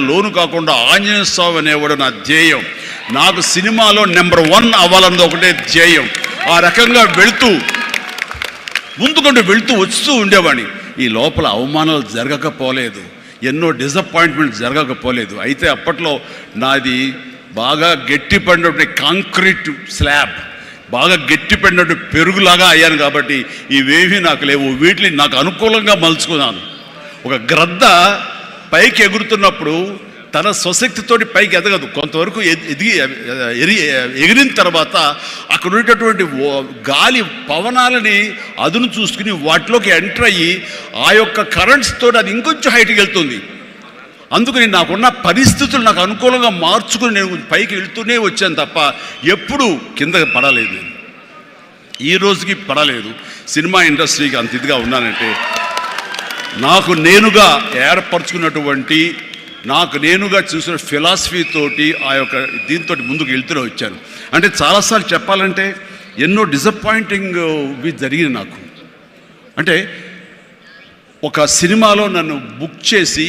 లోను కాకుండా ఆంజనేయ స్వామి అనేవాడు నా ధ్యేయం. నాకు సినిమాలో నెంబర్ 1 అవ్వాలన్నది ఒకటే ధ్యేయం. ఆ రకంగా ముందుకుంటూ వెళుతూ వస్తూ ఉండేవాడిని. ఈ లోపల అవమానాలు జరగకపోలేదు, ఎన్నో డిసప్పాయింట్మెంట్ జరగకపోలేదు. అయితే అప్పట్లో నాది బాగా గట్టి పడినటువంటి కాంక్రీట్ స్లాబ్, బాగా గట్టి పడినట్టు పెరుగులాగా అయ్యాను కాబట్టి ఇవేమీ నాకు లేవు. వీటిని నాకు అనుకూలంగా మలుచుకున్నాను. ఒక గ్రద్ద పైకి ఎగురుతున్నప్పుడు తన స్వశక్తితోటి పైకి ఎదగదు. కొంతవరకు ఎగిరిన తర్వాత అక్కడ ఉండేటటువంటి గాలి పవనాలని అదును చూసుకుని వాటిలోకి ఎంటర్ అయ్యి ఆ యొక్క కరెంట్స్ తోటి అది ఇంకొంచెం హైట్కి వెళ్తుంది. అందుకని నాకున్న పరిస్థితులు నాకు అనుకూలంగా మార్చుకుని నేను పైకి వెళ్తూనే వచ్చాను తప్ప ఎప్పుడూ కిందకి పడలేదు. ఈ రోజుకి పడలేదు. సినిమా ఇండస్ట్రీకి అంత ఇదిగా ఉన్నానంటే నాకు నేనుగా ఏర్పరచుకున్నటువంటి, నాకు నేనుగా చూసిన ఫిలాసఫీ తోటి ఆ యొక్క దీంతో ముందుకు వెళ్తూనే వచ్చాను. అంటే చాలాసార్లు చెప్పాలంటే ఎన్నో డిసప్పాయింటింగ్ జరిగింది నాకు. అంటే ఒక సినిమాలో నన్ను బుక్ చేసి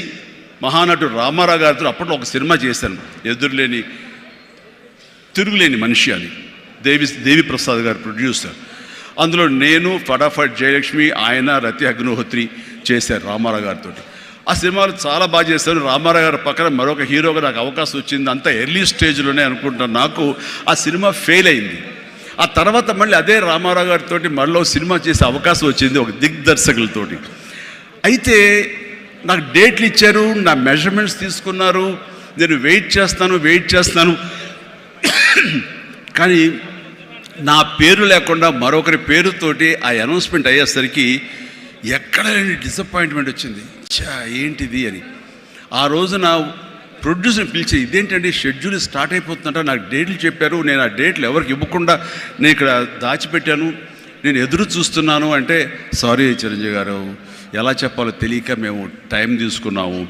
మహానటుడు రామారావు గారితో అప్పట్లో ఒక సినిమా చేశాను, తిరుగులేని మనిషి అని. దేవి ప్రసాద్ గారు ప్రొడ్యూసర్. అందులో నేను, ఫటాఫట్ జయలక్ష్మి, ఆయన, రతి అగ్నిహోత్రి చేశారు రామారావు గారితో. ఆ సినిమాలు చాలా బాగా చేశాను. రామారావు గారి పక్కన మరొక హీరోగా నాకు అవకాశం వచ్చింది. అంతా ఎర్లీ స్టేజ్లోనే అనుకుంటున్నాను. నాకు ఆ సినిమా ఫెయిల్ అయింది. ఆ తర్వాత మళ్ళీ అదే రామారావు గారితో మళ్ళీ సినిమా చేసే అవకాశం వచ్చింది ఒక దిగ్దర్శకులతోటి. అయితే నాకు డేట్లు ఇచ్చారు, నా మెజర్మెంట్స్ తీసుకున్నారు, నేను వెయిట్ చేస్తాను. కానీ నా పేరు లేకుండా మరొకరి పేరుతోటి ఆ అనౌన్స్మెంట్ అయ్యేసరికి ఎక్కడ డిసప్పాయింట్మెంట్ వచ్చింది. ఏంటిది అని ఆ రోజున ప్రొడ్యూసర్ని పిలిచి, ఇదేంటంటే షెడ్యూల్ స్టార్ట్ అయిపోతుందంట, నాకు డేట్లు చెప్పారు, నేను ఆ డేట్లు ఎవరికి ఇవ్వకుండా నేను ఇక్కడ దాచిపెట్టాను, నేను ఎదురు చూస్తున్నాను అంటే, సారీ చిరంజీవి గారు, ఎలా చెప్పాలో తెలియక మేము టైం తీసుకున్నాము.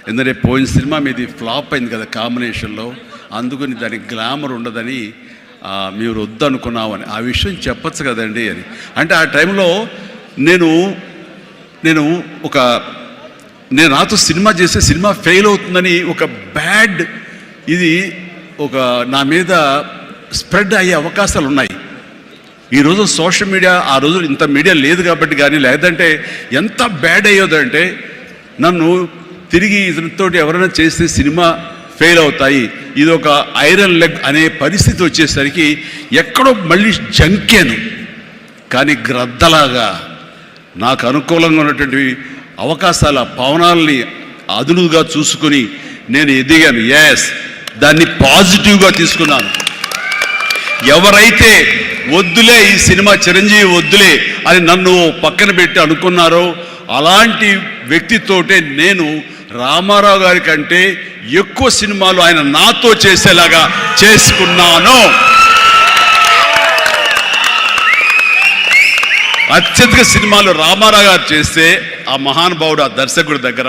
ఎందుకంటే పోయిన సినిమా మీది ఫ్లాప్ అయింది కదా కాంబినేషన్లో, అందుకని దానికి గ్లామర్ ఉండదని మీరు వద్దనుకున్నామని. ఆ విషయం చెప్పచ్చు కదండి అని అంటే, ఆ టైంలో నేను నాతో సినిమా చేసే సినిమా ఫెయిల్ అవుతుందని ఒక బ్యాడ్ ఇది నా మీద స్ప్రెడ్ అయ్యే అవకాశాలు ఉన్నాయి. ఈరోజు సోషల్ మీడియా, ఆ రోజు ఇంత మీడియా లేదు కాబట్టి కానీ, లేదంటే ఎంత బ్యాడ్ అయ్యేదంటే నన్ను తిరిగి ఇతనితోటి ఎవరైనా చేస్తే సినిమా ఫెయిల్ అవుతాయి, ఇది ఒక ఐరన్ లెగ్ అనే పరిస్థితి వచ్చేసరికి ఎక్కడో మళ్ళీ జంకాను. కానీ గ్రద్దలాగా నాకు అనుకూలంగా ఉన్నటువంటి అవకాశాల పవనాలని అదునుగా చూసుకుని నేను ఎదిగాను. దాన్ని పాజిటివ్గా తీసుకున్నాను. ఎవరైతే వద్దులే ఈ సినిమా చిరంజీవి వద్దులే అని నన్ను పక్కన పెట్టి అనుకున్నారో అలాంటి వ్యక్తితోటే నేను రామారావు గారి కంటే ఎక్కువ సినిమాలు ఆయన నాతో చేసేలాగా చేసుకున్నాను. అత్యధిక సినిమాలు రామారావు గారు చేస్తే ఆ మహానుభావుడు, ఆ దర్శకుడి దగ్గర,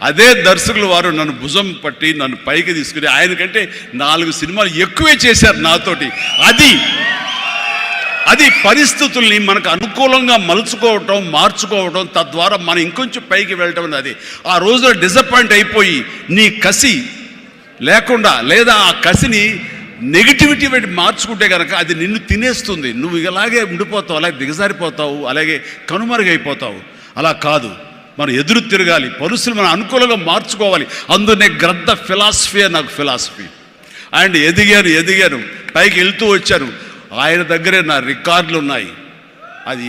అదే దర్శకులు వారు నన్ను భుజం పట్టి నన్ను పైకి తీసుకుని ఆయన కంటే 4 సినిమాలు ఎక్కువే చేశారు నాతోటి. అది పరిస్థితుల్ని మనకు అనుకూలంగా మలుచుకోవటం, మార్చుకోవటం, తద్వారా మనం ఇంకొంచెం పైకి వెళ్ళటం అనేది. ఆ రోజులో డిసప్పాయింట్ అయిపోయి నీ కసి లేకుండా, లేదా ఆ కసిని నెగిటివిటీ పెట్టి మార్చుకుంటే కనుక అది నిన్ను తినేస్తుంది. నువ్వు ఇలాగే ఉండిపోతావు, అలాగే దిగజారిపోతావు, అలాగే కనుమరుగైపోతావు. అలా కాదు, మనం ఎదురు తిరగాలి, పరిస్థితులు మనం అనుకూలంగా మార్చుకోవాలి. అందునే గ్రద్ద ఫిలాసఫీ నాకు ఫిలాసఫీ. అండ్ ఎదిగాను, పైకి వెళ్తూ వచ్చాను. ఆయన దగ్గరే నా రికార్డులు ఉన్నాయి. అది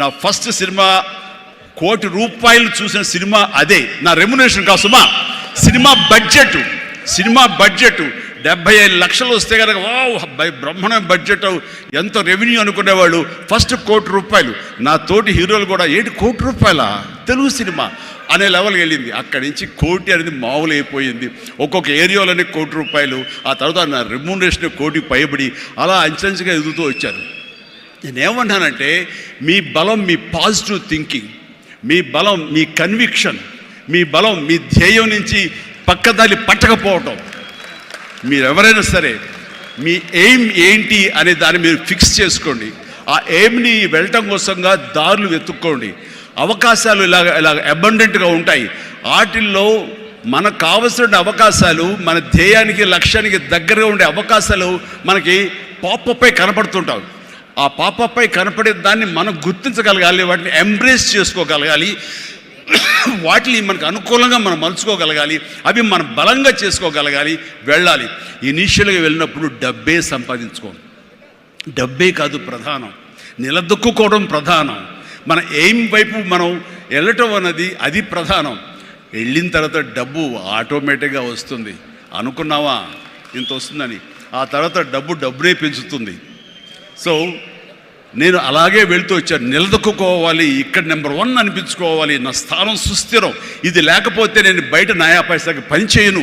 నా ఫస్ట్ సినిమా ₹1 కోటి చూసిన సినిమా అదే. నా రెమ్యునరేషన్ కాదు సుమా, సినిమా బడ్జెట్ 75 లక్షలు వస్తే కనుక బ్రహ్మాండ బడ్జెట్, ఎంతో రెవెన్యూ అనుకునేవాళ్ళు. ఫస్ట్ ₹1 కోటి. నా తోటి హీరోలు కూడా ₹1 కోటి తెలుగు సినిమా అనే లెవెల్కి వెళ్ళింది. అక్కడి నుంచి కోటి అనేది మామూలు అయిపోయింది. ఒక్కొక్క ఏరియాలోనే ₹1 కోటి. ఆ తర్వాత నా రెమ్యూనరేషన్ ₹1 కోటి పైబడి అలా అంచెంచుగా ఎదుగుతూ వచ్చాను. నేనేమన్నానంటే, మీ బలం మీ పాజిటివ్ థింకింగ్, మీ బలం మీ కన్విక్షన్, మీ బలం మీ ధ్యేయం నుంచి పక్కదారి పట్టకపోవటం. మీరెవరైనా సరే మీ ఎయిమ్ ఏంటి అనే దాన్ని మీరు ఫిక్స్ చేసుకోండి. ఆ ఎయిమ్ని వెళ్ళటం కోసంగా దారులు వెతుక్కోండి. అవకాశాలు ఇలాగ అబండెంట్గా ఉంటాయి. వాటిల్లో మనకు కావలసిన అవకాశాలు, మన ధ్యేయానికి లక్ష్యానికి దగ్గరగా ఉండే అవకాశాలు మనకి పాపపై కనపడుతుంటాం. ఆ పాపపై కనపడే దాన్ని మనం గుర్తించగలగాలి, వాటిని ఎంబ్రేస్ చేసుకోగలగాలి, వాటిని మనకు అనుకూలంగా మనం మలుచుకోగలగాలి, అవి మనం బలంగా చేసుకోగలగాలి, వెళ్ళాలి. ఇనీషియల్గా వెళ్ళినప్పుడు డబ్బే సంపాదించుకోండి. డబ్బే కాదు ప్రధానం, నిలదొక్కుకోవడం ప్రధానం. మన ఎయిమ్ వైపు మనం వెళ్ళటం అన్నది అది ప్రధానం. వెళ్ళిన తర్వాత డబ్బు ఆటోమేటిక్గా వస్తుంది. అనుకున్నావా ఇంత వస్తుందని, ఆ తర్వాత డబ్బునే పెంచుతుంది. సో నేను అలాగే వెళ్తూ వచ్చాను. నిలదొక్కుకోవాలి, ఇక్కడ నెంబర్ 1 అనిపించుకోవాలి, నా స్థానం సుస్థిరం, ఇది లేకపోతే నేను బయట నయా పైసాకి పని చేయను,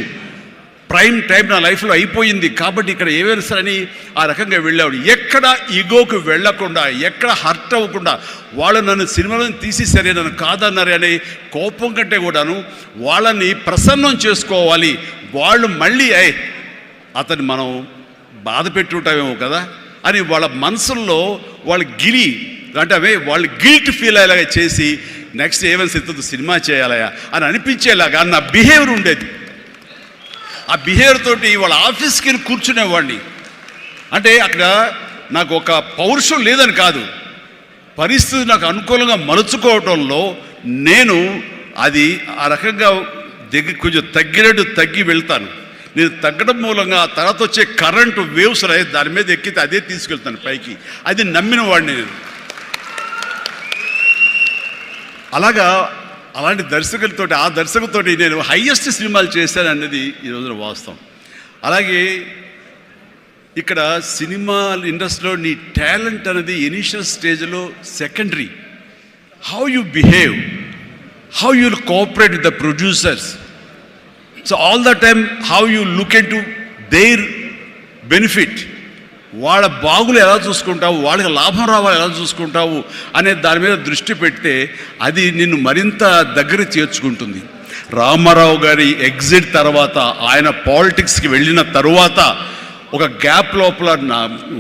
ప్రైమ్ టైం నా లైఫ్లో అయిపోయింది, కాబట్టి ఇక్కడ ఏమైనా సరే అని ఆ రకంగా వెళ్ళాడు. ఎక్కడ ఈగోకు వెళ్ళకుండా, ఎక్కడ హర్ట్ అవ్వకుండా, వాళ్ళు నన్ను సినిమాలను తీసేసరే, నన్ను కాదన్నారే అనే కోపం కంటే కూడాను వాళ్ళని ప్రసన్నం చేసుకోవాలి. వాళ్ళు మళ్ళీ అతన్ని మనం బాధ పెట్టుంటామేమో కదా అని వాళ్ళ మనసుల్లో వాళ్ళు వాళ్ళు గిల్ట్ ఫీల్ అయ్యేలాగా చేసి నెక్స్ట్ ఏమైనా సినిమా చేయాలయా అని అనిపించేలాగా నా బిహేవియర్ ఉండేది. ఆ బిహేవియర్ తోటి వాళ్ళ ఆఫీస్కి కూర్చునేవాడిని. అంటే అక్కడ నాకు ఒక పౌరుషం లేదని కాదు, పరిస్థితి నాకు అనుకూలంగా మలుచుకోవడంలో నేను అది ఆ రకంగా కొంచెం తగ్గి వెళ్తాను. నేను తగ్గడం మూలంగా ఆ తర్వాత వచ్చే కరెంటు వేవ్స్ దాని మీద ఎక్కితే అదే తీసుకెళ్తాను పైకి. అది నమ్మిన వాడిని నేను. అలాంటి దర్శకులతోటి, ఆ దర్శకులతోటి నేను హైయెస్ట్ సినిమాలు చేశాను అన్నది ఈ రోజున వాస్తవం. అలాగే ఇక్కడ సినిమా ఇండస్ట్రీలో నీ టాలెంట్ అనేది ఇనిషియల్ స్టేజ్లో secondary. How you behave, how you cooperate with the producers. So all the time how you look in to their benefit, వాళ్ళ బాగులు ఎలా చూసుకుంటావు, వాళ్ళకి లాభం రావాలి ఎలా చూసుకుంటావు అనే దాని మీద దృష్టి పెడితే అది నిన్ను మరింత దగ్గర చేర్చుకుంటుంది. రామారావు గారి ఎగ్జిట్ తర్వాత, ఆయన పాలిటిక్స్కి వెళ్ళిన తరువాత ఒక గ్యాప్ లోపల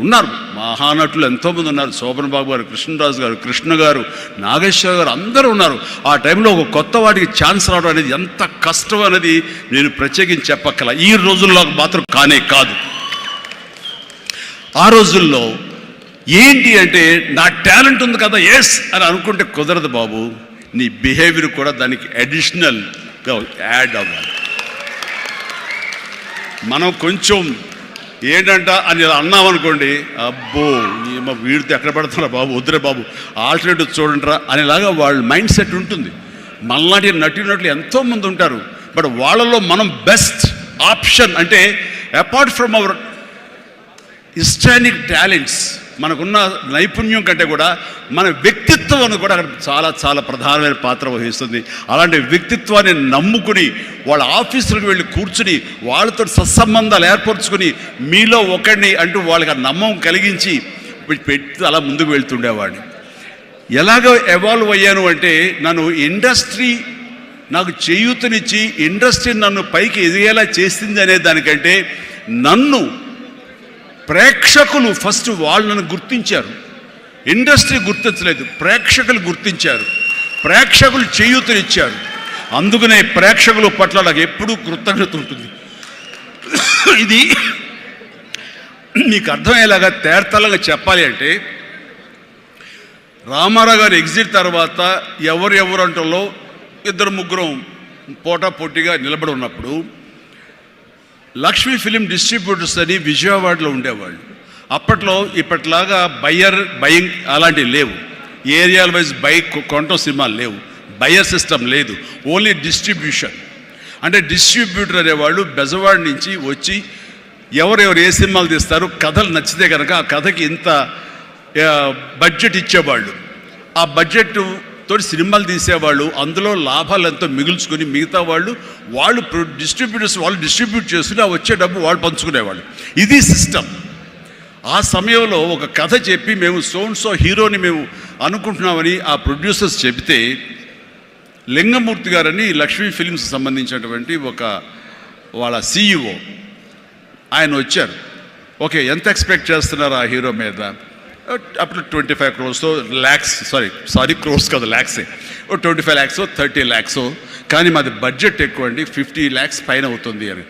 ఉన్నారు మహానటులు ఎంతోమంది ఉన్నారు. శోభన్ బాబు గారు, కృష్ణరాజు గారు, కృష్ణ గారు, నాగేశ్వర గారు, అందరూ ఉన్నారు. ఆ టైంలో ఒక కొత్త వాటికి ఛాన్స్ రావడం అనేది ఎంత కష్టం అనేది నేను ప్రత్యేకించి చెప్పక్కల. ఈ రోజుల్లో మాత్రం కానే కాదు. ఆ రోజుల్లో ఏంటి అంటే నా టాలెంట్ ఉంది కదా ఎస్ అని అనుకుంటే కుదరదు బాబు. నీ బిహేవియర్ కూడా దానికి అడిషనల్గా యాడ్ అవ్వాలి. మనం కొంచెం ఏంటంట అని అన్నామనుకోండి, అబ్బో వీడితో ఎక్కడ పడుతున్నా బాబు, వద్దురే బాబు, ఆల్టర్నేటివ్ చూడండిరా అనేలాగా వాళ్ళ మైండ్ సెట్ ఉంటుంది. మనలాంటి నటులు ఎంతోమంది ఉంటారు. బట్ వాళ్ళలో మనం బెస్ట్ ఆప్షన్ అంటే అపార్ట్ ఫ్రమ్ అవర్ హిస్టానిక్ టాలెంట్స్, మనకున్న నైపుణ్యం కంటే కూడా మన వ్యక్తిత్వం కూడా అక్కడ చాలా చాలా ప్రధానమైన పాత్ర వహిస్తుంది. అలాంటి వ్యక్తిత్వాన్ని నమ్ముకుని వాళ్ళ ఆఫీసులకు వెళ్ళి కూర్చుని వాళ్ళతో సత్సంబంధాలు ఏర్పరచుకుని మీలో ఒకడిని అంటూ వాళ్ళకి ఆ నమ్మకం కలిగించి పెట్టి అలా ముందుకు వెళ్తుండేవాడిని. ఎలాగ ఎవాల్వ్ అయ్యాను అంటే, నన్ను ఇండస్ట్రీ నాకు చేయూతనిచ్చి ఇండస్ట్రీ నన్ను పైకి ఎదిగేలా చేసింది అనే దానికంటే, నన్ను ప్రేక్షకులు ఫస్ట్ వాళ్ళను గుర్తించారు. ఇండస్ట్రీ గుర్తించలేదు, ప్రేక్షకులు గుర్తించారు, ప్రేక్షకులు చేయూతనిచ్చారు. అందుకనే ప్రేక్షకుల పట్ల నాకు ఎప్పుడూ కృతజ్ఞత ఉంటుంది. ఇది మీకు అర్థమయ్యేలాగా తేర్తలంగా చెప్పాలి అంటే, రామారావు గారి ఎగ్జిట్ తర్వాత ఎవరు అంటలో 2-3 పోటాపోటీగా నిలబడి ఉన్నప్పుడు లక్ష్మీ ఫిలిం డిస్ట్రిబ్యూటర్స్ అని విజయవాడలో ఉండేవాళ్ళు. అప్పట్లో ఇప్పట్లాగా బయింగ్ అలాంటివి లేవు. ఏరియాల వైజ్ కొనటం సినిమాలు లేవు, బయర్ సిస్టమ్ లేదు, ఓన్లీ డిస్ట్రిబ్యూషన్. అంటే డిస్ట్రిబ్యూటర్ అనేవాళ్ళు బెజవాడ నుంచి వచ్చి ఎవరెవరు ఏ సినిమాలు తీస్తారు, కథలు నచ్చితే కనుక ఆ కథకి ఇంత బడ్జెట్ ఇచ్చేవాళ్ళు. ఆ బడ్జెట్ తోటి సినిమాలు తీసేవాళ్ళు. అందులో లాభాలు ఎంతో మిగుల్చుకొని మిగతా వాళ్ళు డిస్ట్రిబ్యూటర్స్ వాళ్ళు డిస్ట్రిబ్యూట్ చేసుకుని ఆ వచ్చే డబ్బు వాళ్ళు పంచుకునేవాళ్ళు. ఇది సిస్టమ్. ఆ సమయంలో ఒక కథ చెప్పి మేము సో హీరోని మేము అనుకుంటున్నామని ఆ ప్రొడ్యూసర్స్ చెబితే, లింగమూర్తి గారని లక్ష్మీ ఫిలిమ్స్ సంబంధించినటువంటి వాళ్ళ CEO ఆయన వచ్చారు. ఓకే, ఎంత ఎక్స్పెక్ట్ చేస్తున్నారు ఆ హీరో మీద? అప్పుడు 25 crores, lakhs, సారీ crores కాదు, ల్యాక్సే. 25 lakhs 30 lakhs కానీ మాది బడ్జెట్ ఎక్కువ అండి, 50 lakhs పైన అవుతుంది అని.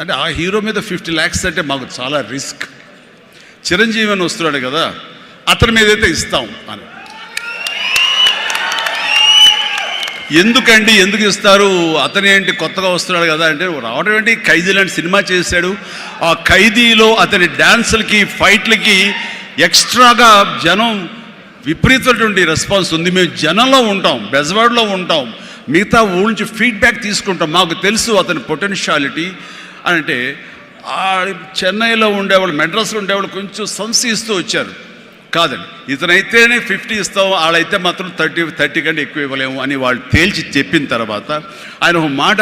అంటే ఆ హీరో మీద 50 lakhs అంటే మాకు చాలా రిస్క్. చిరంజీవి అని వస్తున్నాడు కదా, అతని మీద అయితే ఇస్తాం అని. ఎందుకు ఇస్తారు, అతను ఏంటి కొత్తగా వస్తున్నాడు కదా అంటే, రావడం ఏంటి, ఖైదీ లాంటి సినిమా చేశాడు. ఆ ఖైదీలో అతని డ్యాన్సులకి ఫైట్లకి ఎక్స్ట్రాగా జనం విపరీతమైనటువంటి రెస్పాన్స్ ఉంది. మేము జనంలో ఉంటాం, బెజవాడలో ఉంటాం, మిగతా ఊళ్ళ నుంచి ఫీడ్బ్యాక్ తీసుకుంటాం. మాకు తెలుసు అతని పొటెన్షియాలిటీ అంటే. చెన్నైలో ఉండేవాళ్ళు, మెడ్రాస్లో ఉండేవాళ్ళు కొంచెం సంశయిస్తూ వచ్చారు. కాదండి, ఇతనైతేనే 50 ఇస్తాం, వాళ్ళైతే మాత్రం 30 కంటే ఎక్కువ ఇవ్వలేము అని వాళ్ళు తేల్చి చెప్పిన తర్వాత ఆయన ఒక మాట